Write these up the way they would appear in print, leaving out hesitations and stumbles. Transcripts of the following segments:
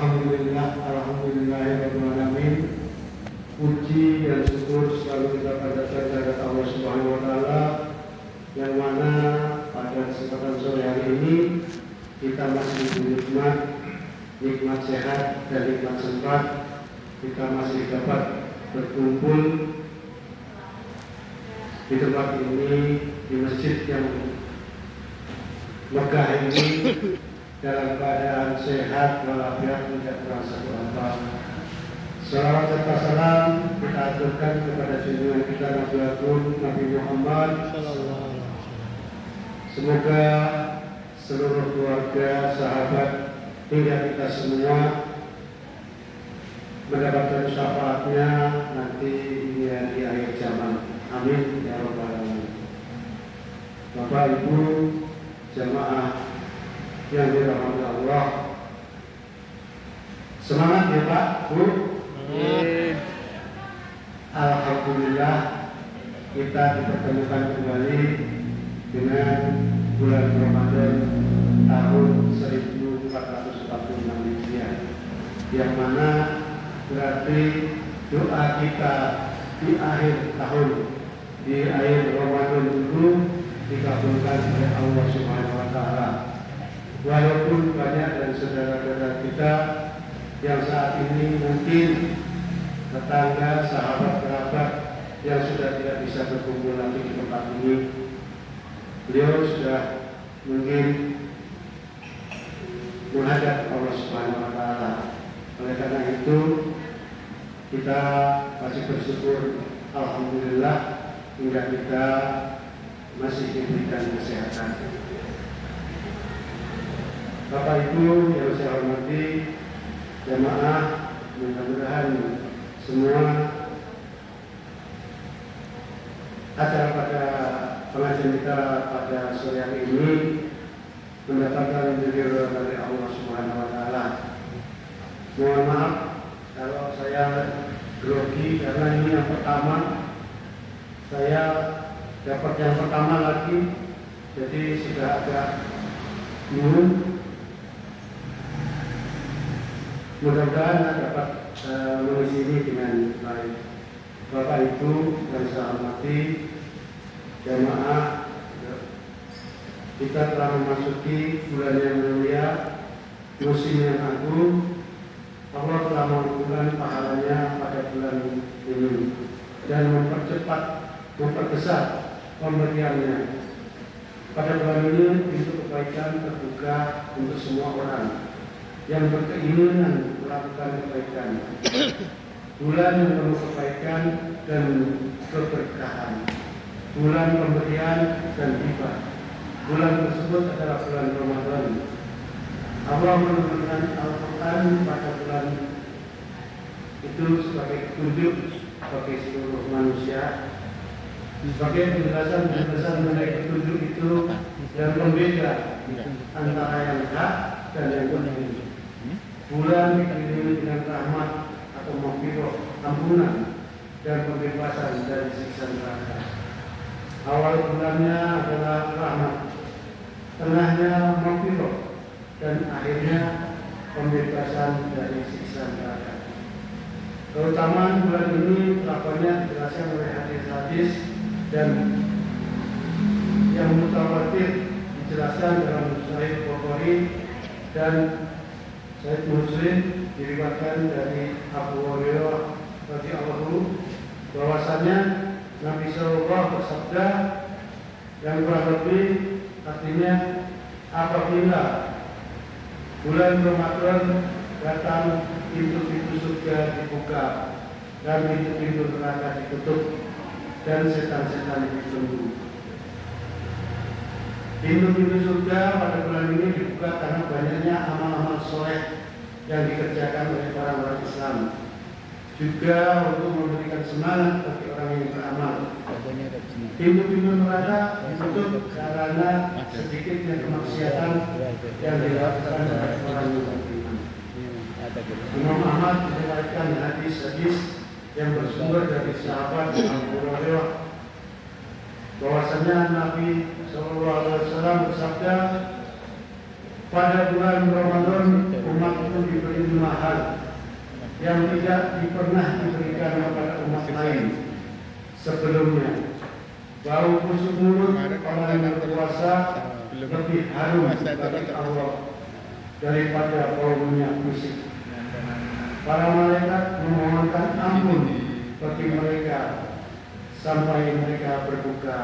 Alhamdulillahirrahmanirrahim. Puji dan syukur selalu kita panjatkan kepada Allah Subhanahu wa Ta'ala, yang mana pada kesempatan sore hari ini kita masih diberi nikmat sehat dan nikmat sempat. Kita masih dapat berkumpul di tempat ini, di masjid yang megah ini, dalam keadaan sehat walafiat, tidak kurang satu apa. Salawat serta salam kita aturkan kepada junjungan kita Nabi Agung Nabi Muhammad. Semoga seluruh keluarga, sahabat, hingga kita semua mendapatkan syafaatnya nanti di akhir zaman. Amin ya rabbal alamin. Bapak Ibu jamaah yang dirahmati Allah, semangat ya Pak, Bu. Alhamdulillah kita dipertemukan kembali dengan bulan Ramadan tahun 1446 Hijriah, yang mana berarti doa kita di akhir tahun, di akhir Ramadan dulu dikabulkan oleh Allah Subhanahu wa Ta'ala. Walaupun banyak dari saudara-saudara kita yang saat ini mungkin tetangga, sahabat, kerabat yang sudah tidak bisa berkumpul lagi di tempat ini, beliau sudah mungkin menghadap Allah Subhanahu wa Ta'ala. Oleh karena itu kita masih bersyukur, alhamdulillah, hingga kita masih diberikan kesehatan. Bapak Ibu yang saya hormati, jamaah, mudah-mudahan semua acara pada pengajian kita pada sore hari ini mendapatkan ridho dari Allah Subhanahu wa Ta'ala. Mohon maaf kalau saya grogi karena ini yang pertama, saya dapat yang pertama lagi, jadi sudah agak bingung. Mudah-mudahan dapat mengisi ini dengan baik. Bapak Ibu yang saya hormati, jamaah, kita telah memasuki bulan yang mulia, musim yang agung. Allah telah mengumpulkan pahalanya pada bulan ini dan memperbesar pemberiannya. Pada bulan ini pintu kebaikan terbuka untuk semua orang yang berkeinginan melakukan kebaikan. Bulan yang penuh kebaikan dan keberkahan, bulan pemberian dan hibah. Bulan tersebut adalah bulan Ramadan. Allah menurunkan Al-Quran pada bulan itu sebagai petunjuk bagi seluruh manusia, sebagai penjelasan mengenai petunjuk itu yang berbeda antara yang hak dan yang benar. Bulan dikelilingi dengan rahmat atau maghfirah, ampunan dan pembebasan dari siksa neraka. Awal bulannya adalah rahmat, tengahnya maghfirah, dan akhirnya pembebasan dari siksa neraka. Keutamaan bulan ini telah banyak dijelaskan oleh hadis-hadis dan yang mutawatir dijelaskan dalam Sahih Bukhari dan Sahih Muslim, diriwayatkan dari Abu Hurairah radhiyallahu bahwasanya Nabi Sallallahu bersabda yang kurang lebih artinya, apabila bulan Ramadan datang, pintu-pintu surga dibuka dan pintu-pintu neraka ditutup dan setan-setan ditunggu. Pintu-pintu surga pada bulan ini dibuka karena banyaknya amal-amal soleh yang dikerjakan oleh orang-orang Islam. Juga untuk memberikan semangat bagi orang yang beramal. Pintu-pintu neraka ditutup karena sedikitnya kemaksiatan yang dilakukan oleh orang yang beriman. Imam Ahmad meriwayatkan hadis-hadis yang bersumber dari sahabat Abu Hurairah bahwasanya Nabi SAW bersabda, Pada bulan Ramadan umat itu diberi 5 hal yang tidak pernah diberikan kepada umat lain sebelumnya. Bau busuk mulut orang yang berpuasa lebih harum bagi Allah daripada bau minyak musik. Para malaikat memohonkan ampun bagi mereka sampai mereka berbuka.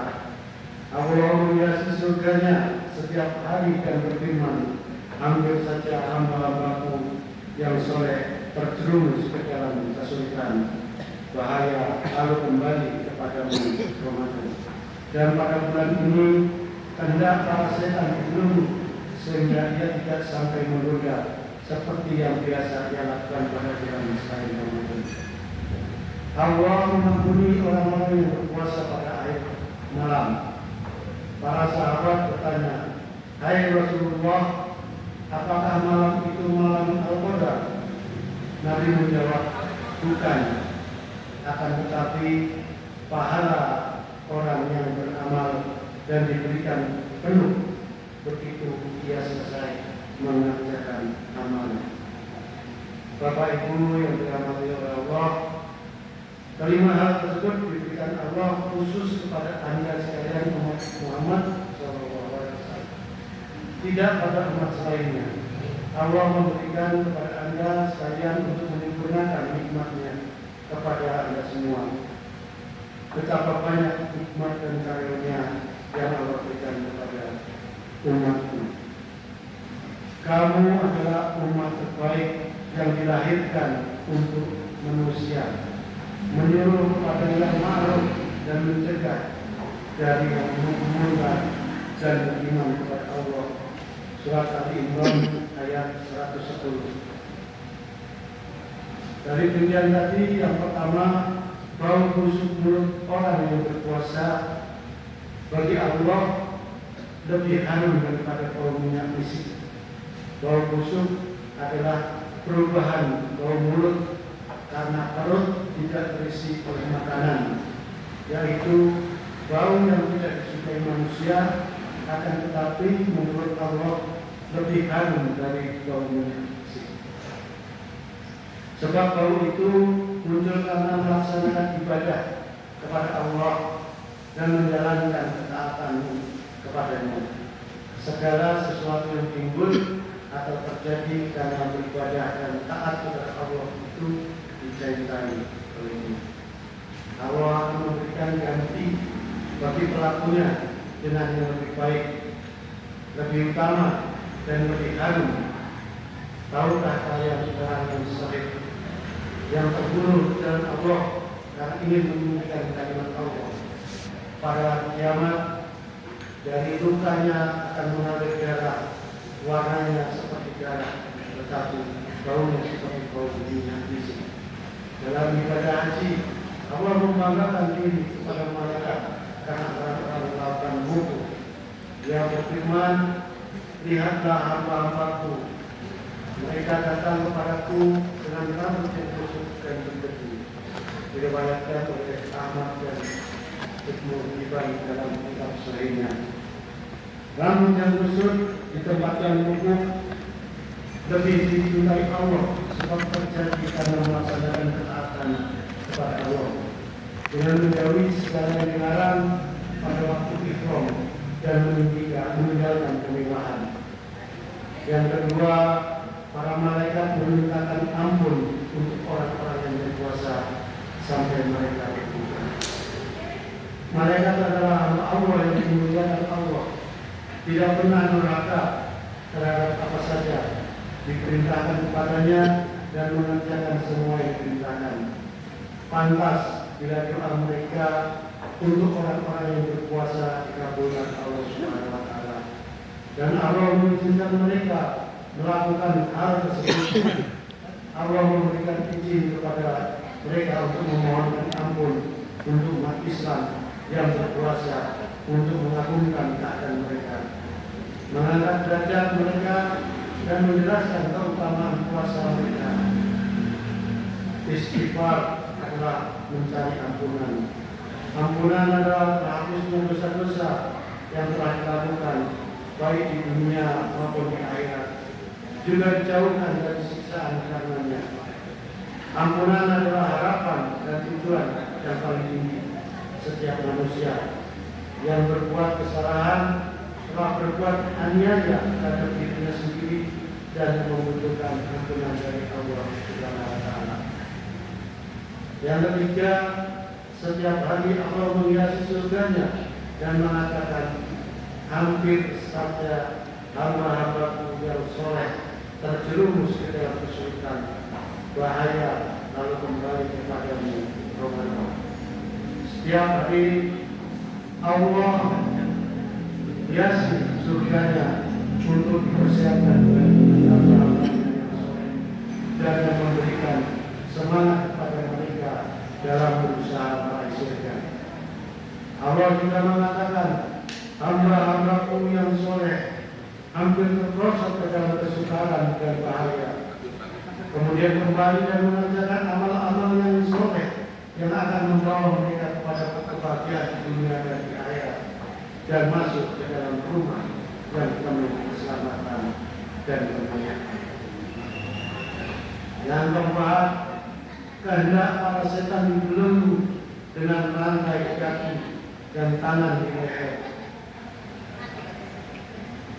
Allah menghiasi surganya setiap hari dan berfirman, ambil saja hamba-hambaku yang soleh terjerumus ke dalam kesulitan, bahaya lalu kembali kepadamu Ramadan. Dan pada bulan ini hendak para setan dibunuh sehingga dia tidak sampai menggoda seperti yang biasa dia lakukan pada bulan selain Ramadan. Allah mengampuni orang-orang yang berpuasa pada akhir malam. Para sahabat bertanya, hai Rasulullah, apakah malam itu malam Al-Qadar? Nabi menjawab, bukan. Akan tetapi pahala orang yang beramal dan diberikan penuh begitu ia selesai mengerjakan amal. Bapak Ibu yang dirahmati oleh Allah, kelima hal tersebut diberikan Allah khusus kepada Anda sekalian umat Muhammad SAW, tidak pada umat selainnya. Allah memberikan kepada Anda sekalian untuk menyempurnakan nikmat-Nya kepada Anda semua. Betapa banyak nikmat dan karunia yang Allah berikan kepada umatku. Kamu adalah umat terbaik yang dilahirkan untuk manusia, menyuruh kepada yang ma'ruf dan mencegah dari yang murka dan beriman kepada Allah. Surat Al-Imran ayat 110. Dari rincian tadi, yang pertama, bau busuk mulut orang yang berpuasa bagi Allah lebih harum daripada bau minyak misik. Bau busuk adalah perubahan bau mulut karena perut tidak terisi oleh makanan, yaitu bau yang tidak disukai manusia, akan tetapi menurut Allah lebih harum dari bau minyak misik. Sebab bau itu muncul karena melaksanakan ibadah kepada Allah dan menjalankan ketaatan kepadanya. Segala sesuatu yang timbul atau terjadi karena beribadah dan taat kepada Allah itu dicintai olehnya. Allah akan memberikan ganti bagi pelakunya dengan yang lebih baik, lebih utama dan lebih harum. Tahukah kalian orang yang syahid yang terbunuh dalam Allah karena ingin menunjukkan kalimat Allah? Pada kiamat dari lukanya akan mengalir darah, warnanya seperti darah, tetapi baunya seperti bau minyak misik. Dalam ibadah haji, Allah membanggakan diri kepada malaikat karena orang-orang melakukan wudhu. Dia berfirman, lihatlah hamba-hambaku, mereka datang kepadaku dengan rambut yang kusut dan berdebu. Diriwayatkan oleh Ahmad dan Ibnu Hibban dalam kitab sahihnya. Rambut yang kusut di tempat yang wudhu lebih dicintai Allah sebab terjadi karena melaksanakan ketaatan kepada Allah dengan menjauhi segala yang dilarang pada waktu ihram dan meninggalkan kemewahan. Yang kedua, para malaikat memintakan ampun untuk orang-orang yang berpuasa sampai mereka berbuka. Malaikat adalah hamba Allah yang dimuliakan Allah, tidak pernah durhaka terhadap apa saja diperintahkan kepadanya dan mengerjakan semua yang diperintahkan. Pantas bila doa mereka untuk orang-orang yang berpuasa dikabulkan Allah Subhanahu wa taala. Dan Allah mengizinkan mereka melakukan hal tersebut. Allah memberikan izin kepada mereka untuk memohonkan ampun untuk umat Islam yang berpuasa, untuk mengagungkan keadaan mereka, mengangkat derajat mereka dan menjelaskan keutamaan puasa mereka. Istighfar adalah mencari ampunan. Ampunan adalah terhapusnya dosa-dosa yang telah dilakukan baik di dunia maupun di akhirat, juga dijauhkan dari siksaan karenanya. Ampunan adalah harapan dan tujuan yang paling tinggi setiap manusia yang berbuat kesalahan, telah berbuat aniaya terhadap dirinya sendiri dan membutuhkan ampunan dari Allah Subhanahu wa Ta'ala. Yang ketiga, setiap hari Allah menghiasi surganya dan mengatakan, hampir saja hamba-hambaku yang soleh terjerumus ke dalam kesulitan, bahaya lalu kembali kepadamu Ramadan. Setiap hari Allah hiasi surganya untuk dipersiapkan bagi hamba-hambanya yang soleh dan yang memberikan semangat kepada mereka dalam berusaha meraih surga. Allah juga mengatakan, hamba-hambaku yang soleh hampir terperosok ke dalam kesukaran dan bahaya, kemudian kembali dan mengerjakan amal-amal yang soleh yang akan membawa mereka kepada kebahagiaan di dunia dan di akhirat, dan masuk ke dalam rumah yang penuh keselamatan dan kemuliaan. Yang keempat, kehendak para setan dibelenggu dengan rantai kaki dan tangan di leher.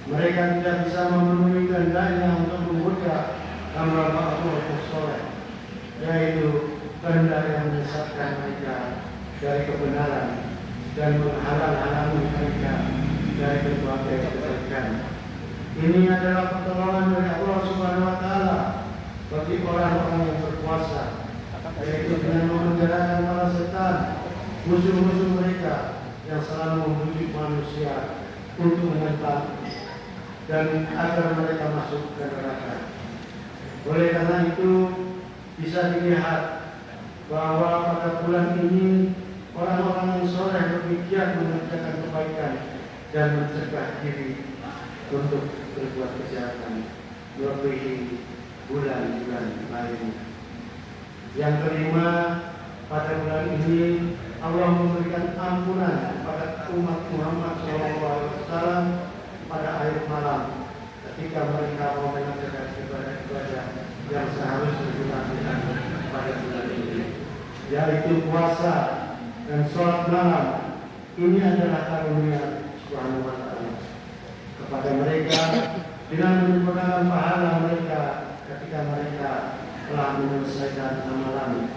Mereka tidak bisa memenuhi kehendaknya untuk menggoda hamba Allah yang soleh, yaitu kehendak yang menyesatkan mereka dari kebenaran dan menghalang-halangi mereka dari berbagai kebaikan. Ini adalah pertolongan dari Allah Subhanahu wa Ta'ala bagi orang-orang yang berpuasa, yaitu dengan memenjarakan para setan, musuh-musuh mereka yang selalu membujuk manusia untuk menentang dan agar mereka masuk ke neraka. Oleh karena itu, bisa dilihat bahwa pada bulan ini orang-orang yang soleh berpikir mengerjakan kebaikan dan mencegah diri untuk berbuat kejahatan melebihi bulan-bulan lain. Yang kelima, pada bulan ini Allah memberikan ampunan kepada umat Muhammad SAW pada akhir malam ketika mereka mau mengerjakan ibadah-ibadah yang seharusnya dilakukan pada bulan ini, yaitu puasa dan sholat malam. Ini adalah karunia Subhanahu wa Ta'ala kepada mereka dengan menyempurnakan pahala mereka ketika mereka telah menyelesaikan amalannya.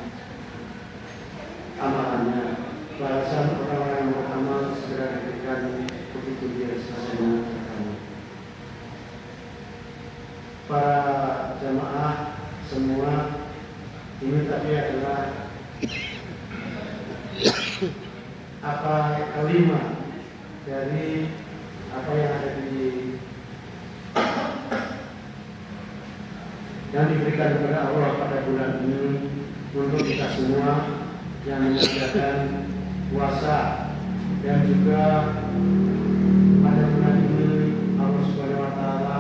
Balasan orang-orang yang beramal segera diberikan begitu dia selesai mengerjakan. Para jamaah semua, ini tadi adalah kelima dari apa yang ada yang diberikan kepada Allah pada bulan ini untuk kita semua yang mengerjakan puasa, dan juga pada bulan ini Allah Subhanahu wa Ta'ala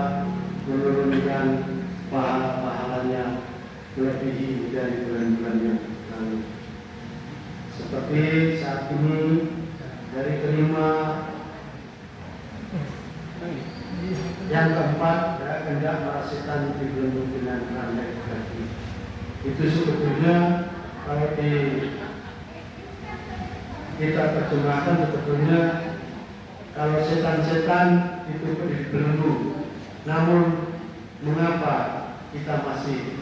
menurunkan pahala-pahalanya melebihi dari bulan-bulan yang lalu. Seperti saat ini dari kelima, yang keempat, kehendak para setan dibelenggu dengan rantai kaki. Itu sebetulnya kalau kita terjemahkan, sebetulnya kalau setan-setan itu dibelenggu, namun mengapa kita masih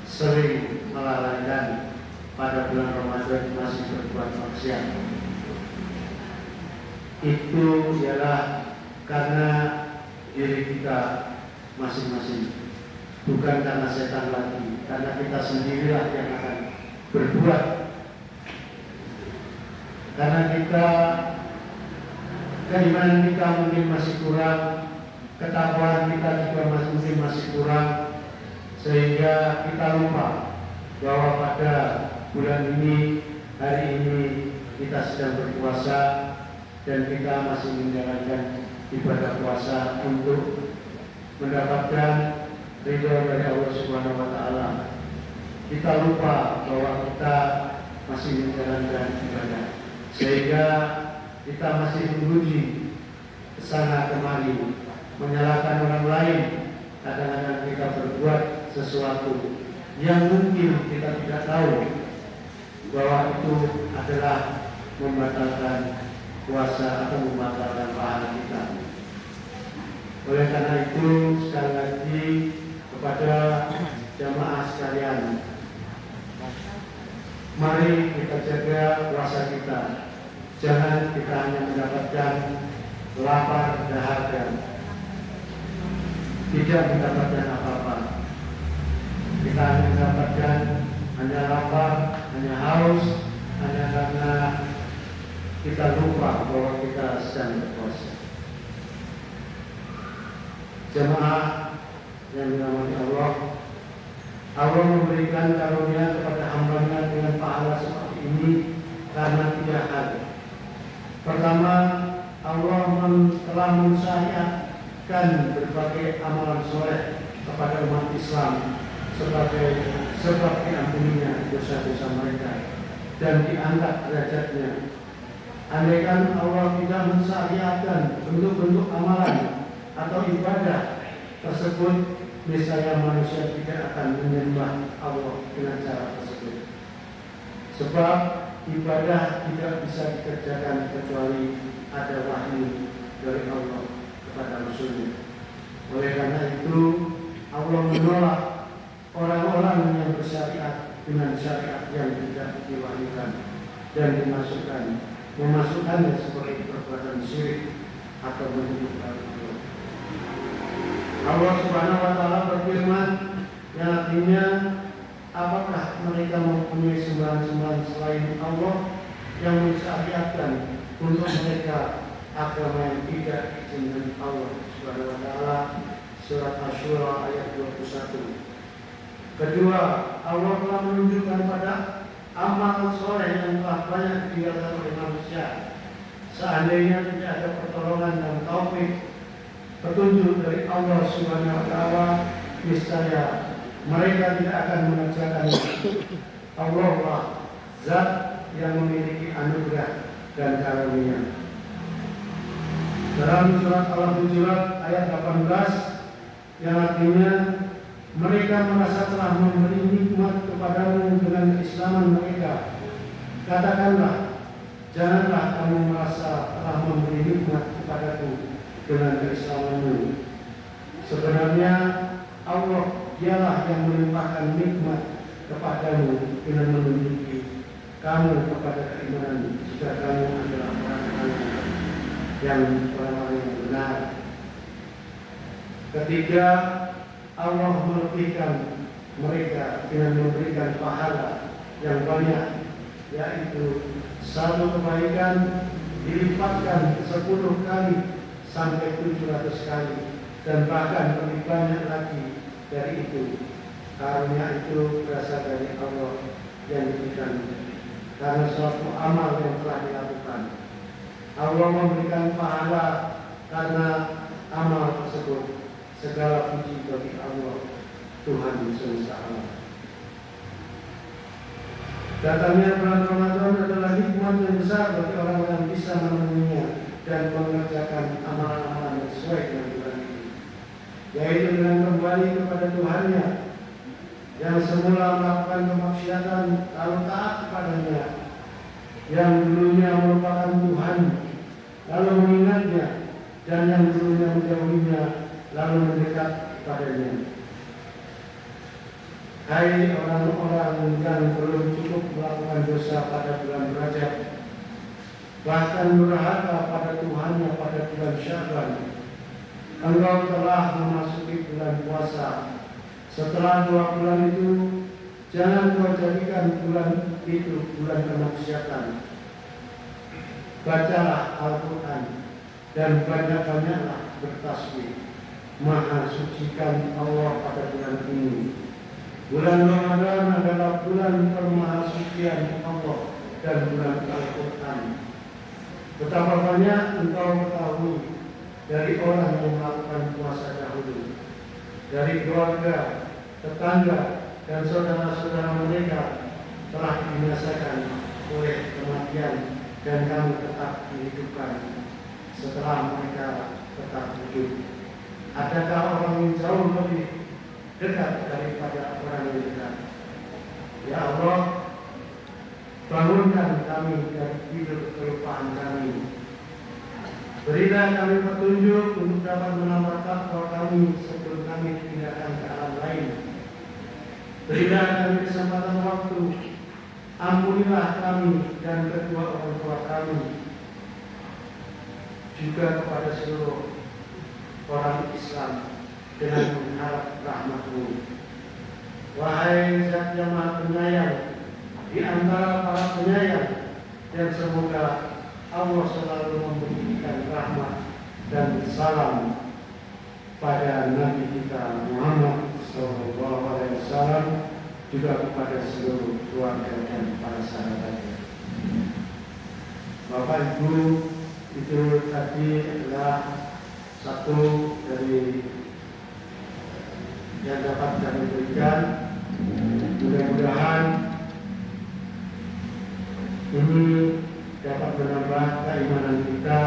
sering melalaikan pada bulan Ramadan masih berbuat maksiat? Itu ialah karena diri kita masing-masing, bukan karena setan lagi, karena kita sendirilah yang akan berbuat. Karena keimanan kita mungkin masih kurang, ketakwaan kita juga mungkin masih kurang, sehingga kita lupa bahwa pada bulan ini, hari ini kita sedang berpuasa dan kita masih menjalankan ibadah puasa untuk mendapatkan ridho dari Allah Subhanahu wa Ta'ala. Kita lupa bahwa kita masih menjalankan ibadah, sehingga kita masih menguji kesana kemari menyalahkan orang lain. Kadang-kadang kita berbuat sesuatu yang mungkin kita tidak tahu bahwa itu adalah membatalkan puasa atau membatalkan pahala kita. Oleh karena itu, sekali lagi kepada jamaah sekalian, mari kita jaga puasa kita. Jangan kita hanya mendapatkan lapar dahaga, tidak mendapatkan apa-apa. Kita hanya mendapatkan hanya lapar, hanya haus, hanya karena kita lupa bahwa kita sedang berpuasa. Jemaah yang dirahmati Allah, Allah memberikan karunia kepada hamba-Nya dengan pahala seperti ini karena 3 hal. Pertama, Allah telah mensyariatkan berbagai amalan soleh kepada umat Islam sebagai sebab diampuninya dosa-dosa mereka dan diangkat derajatnya. Andaikan Allah tidak mensyariatkan bentuk-bentuk amalan atau ibadah tersebut, niscaya manusia tidak akan menyembah Allah dengan cara tersebut. Sebab ibadah tidak bisa dikerjakan kecuali ada wahyu dari Allah kepada Rasul-Nya. Oleh karena itu, Allah menolak orang-orang yang bersyariat dengan syariat yang tidak diwahyukan dan memasukkannya sebagai perbuatan syirik atau menyebutkan Allah. Allah Subhanahu wa Ta'ala berfirman yang artinya, apakah mereka mempunyai sembahan-sembahan selain Allah yang mensyariatkan untuk mereka agama yang tidak diizinkan Allah Subhanahu wa Ta'ala. Surat Asy-Syura ayat 21. Kedua, Allah telah menunjukkan pada amal soleh yang telah banyak dilakukan oleh manusia. Seandainya tidak ada pertolongan dan taufik petunjuk dari Allah Subhanahu wa Ta'ala, niscaya mereka tidak akan mengerjakan itu. Allah lah zat yang memiliki anugerah dan karunia. Dalam surat Al-Hujurat ayat 18 yang artinya, mereka merasa telah memberi nikmat kepadamu dengan keislaman mereka. Katakanlah, janganlah kamu merasa telah memberi nikmat kepadaku dengan keislamanmu. Sebenarnya Allah dialah yang melimpahkan nikmat kepadamu dengan menunjuki kamu kepada keimanan jika kamu adalah orang-orang yang benar. Ketiga, Allah melebihkan mereka dengan memberikan pahala yang banyak, yaitu satu kebaikan dilipatkan 10 kali sampai 700 kali, dan bahkan lebih banyak lagi dari itu. Karunia itu berasal dari Allah yang diberikan karena suatu amal yang telah dilakukan. Allah memberikan pahala karena amal tersebut. Segala puji bagi Allah, Tuhan semesta alam. Datangnya bulan Ramadan adalah hikmah yang besar bagi orang yang bisa memenuhinya dan mengerjakan amalan-amalan sesuai dengan bulan ini, yaitu dengan kembali kepada Tuhannya yang semula melakukan kemaksiatan lalu taat kepadanya, yang dulunya merupakan Tuhan lalu mengingatnya, dan yang dulunya menjauhinya lalu mendekat kepadanya. Hai orang-orang yang belum cukup melakukan dosa pada bulan Rajab, bahkan durhaka pada Tuhannya pada bulan Sya'ban, engkau telah memasuki bulan puasa. Setelah 2 bulan itu, jangan kau jadikan bulan itu bulan kemaksiatan. Bacalah Al-Quran dan banyak-banyaklah bertasbih. Maha sucikan Allah pada bulan ini. Bulan Ramadan adalah bulan permahasucian Allah dan bulan Al-Quran. Betapa banyak engkau ketahui dari orang yang melakukan puasa dahulu, dari keluarga, tetangga, dan saudara-saudara mereka telah dibinasakan oleh kematian, dan kamu tetap dihidupkan setelah mereka tetap hidup. Adakah orang yang jauh lebih dekat daripada orang yang dekat? Ya Allah, bangunkan kami dari tidur kelupaan kami. Berilah kami petunjuk untuk dapat menambah takwa kami sebelum kami dipindahkan ke alam lain. Berilah kami kesempatan waktu. Ampunilah kami dan kedua orang tua kami, juga kepada seluruh orang Islam dengan mengharap rahmat-Mu. Wahai Zat yang Maha Penyayang di antara para penyayang, dan semoga Allah selalu memberikan rahmat dan salam pada Nabi kita Muhammad SAW, juga kepada seluruh keluarga dan para sahabatnya. Bapak Ibu, itu tadi adalah satu dari yang dapat kami berikan. Mudah-mudahan ini dapat menambah keimanan kita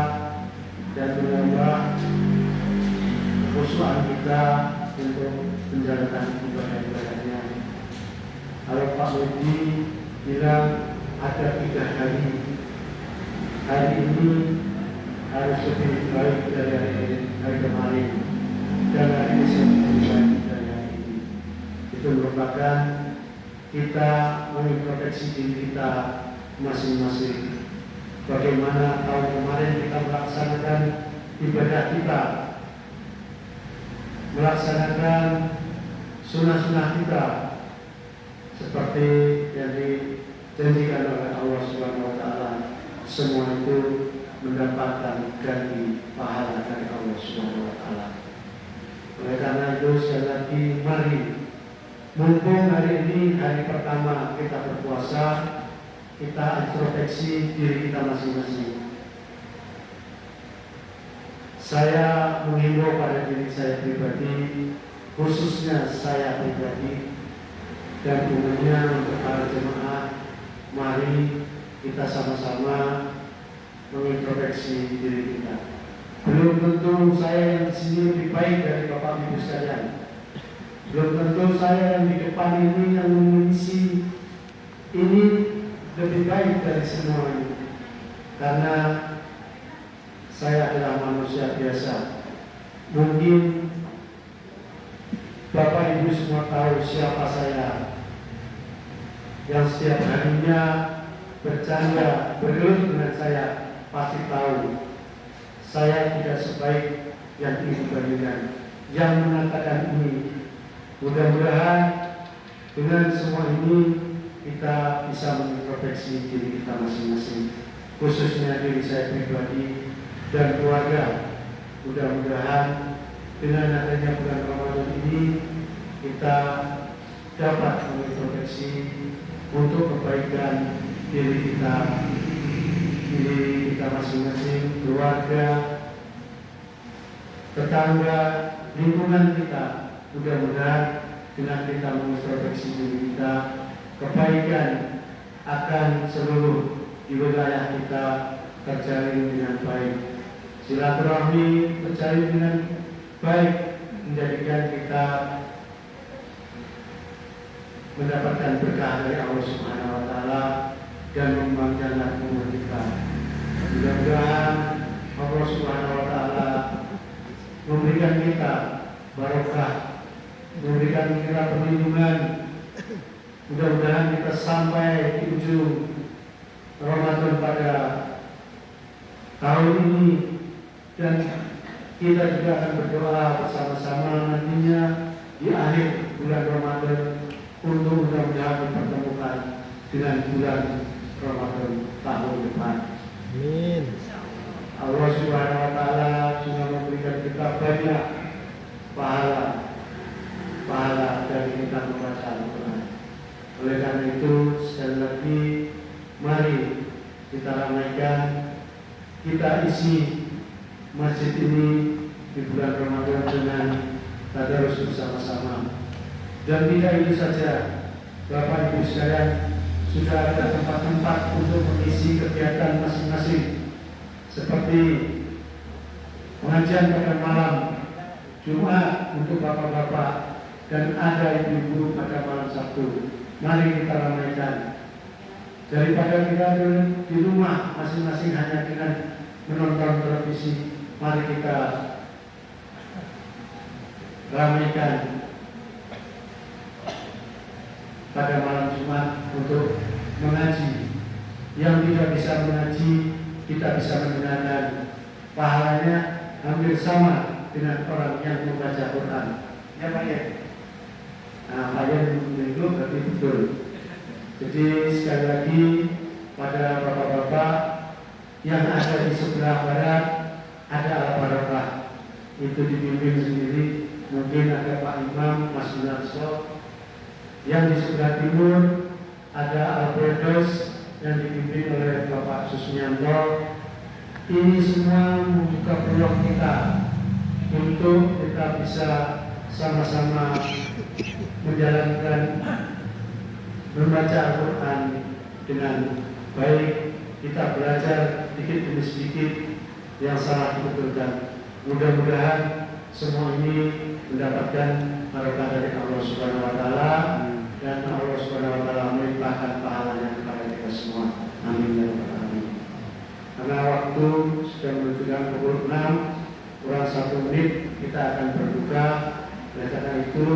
dan menambah kekhusyuan kita untuk menjalankan ibadah-ibadahnya. Kalau Pak Medi bilang ada 3 hari, hari ini harus lebih baik dari hari kemarin, dan hari ini lebih baik dari hari ini. Itu merupakan kita mengintrospeksi diri kita masing-masing. Bagaimana tahun kemarin kita melaksanakan ibadah kita, melaksanakan sunnah-sunnah kita seperti yang dijanjikan oleh Allah Subhanahu wa Ta'ala. Semua itu mendapatkan ganti pahala dari Allah Subhanahu wa Ta'ala. Oleh karena itu, sekali lagi, mari, mumpung hari ini hari pertama kita berpuasa, kita introspeksi diri kita masing-masing. Saya menghimbau pada diri saya pribadi, khususnya saya pribadi, dan umumnya untuk para jemaah, mari kita sama-sama mengintrospeksi diri kita. Belum tentu saya yang di sini lebih baik dari Bapak Ibu sekalian. Belum tentu saya yang di depan ini yang mengisi ini lebih baik dari semuanya. Karena saya adalah manusia biasa. Mungkin Bapak Ibu semua tahu siapa saya, yang setiap harinya bercanda, bergelut dengan saya, pasti tahu saya tidak sebaik yang ini bandingkan, yang mengatakan ini. Mudah-mudahan dengan semua ini kita bisa mengintrospeksi diri kita masing-masing, khususnya diri saya pribadi dan keluarga. Mudah-mudahan dengan adanya bulan Ramadan ini kita dapat mengintrospeksi untuk kebaikan diri kita masing-masing, keluarga, tetangga, lingkungan kita. Mudah-mudahan dengan kita mengintrospeksi diri kita, kebaikan akan seluruh di wilayah kita terjalin dengan baik. Silaturahmi terjalin dengan baik, menjadikan kita mendapatkan berkah dari Allah Subhanahu wa Ta'ala dan memanjangkan umur kita. Mudah-mudahan Allah Subhanahu wa Ta'ala memberikan kita barokah, memberikan kita perlindungan. Mudah-mudahan kita sampai di ujung Ramadan pada tahun ini, dan kita juga akan berdoa bersama-sama nantinya di akhir bulan Ramadan untuk mudah-mudahan dipertemukan dengan bulan Ramadan tahun depan. Amin. Allah Subhanahu wa Ta'ala juga memberikan kita banyak pahala dari kita membaca Al-Quran. Oleh karena itu, sekali lagi, mari kita ramaikan, kita isi masjid ini di bulan Ramadan dengan tadarus bersama-sama. Dan tidak itu saja, Bapak Ibu sekalian, sudah ada tempat-tempat untuk mengisi kegiatan masing-masing, seperti pengajian pada malam, Jumat untuk bapak-bapak, dan ada ibu-ibu pada malam Sabtu. Mari kita ramaikan. Daripada kita di rumah masing-masing hanya dengan menonton televisi, mari kita ramaikan pada malam Jumat untuk mengaji. Yang tidak bisa mengaji, kita bisa mendengarkan. Pahalanya hampir sama dengan orang yang membaca Quran. Ya Pak ya? Nah, Pak ya itu berarti betul. Jadi sekali lagi pada bapak-bapak yang ada di sebelah barat ada Al-Barokah, itu dipimpin sendiri. Mungkin ada Pak Imam Mas Munarso. Yang di sebelah timur ada Al-Berdos yang dipimpin oleh Bapak Susmianto. Ini semua membuka peluang kita untuk kita bisa sama-sama menjalankan membaca Al-Quran dengan baik. Kita belajar sedikit demi sedikit, yang salah dibetulkan. Mudah-mudahan semua ini mendapatkan barokah dari Allah Subhanahu wa taala, dan Allah Subhanahu wa taala melimpahkan pahalanya kepada kita semua. Amin ya rabbal alamin. Karena waktu sudah menunjukkan pukul 6 kurang 1 menit, kita akan berbuka. Oleh karena itu,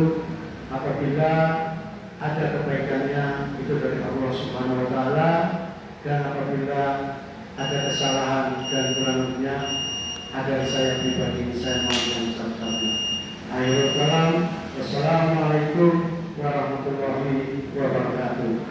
apabila ada kebaikannya itu dari Allah Subhanahu wa taala, dan apabila ada kesalahan dan kurangnya ada saya pribadi, saya mohon yang satu-satunya. Akhirul kalam, wassalamualaikum warahmatullahi wabarakatuh.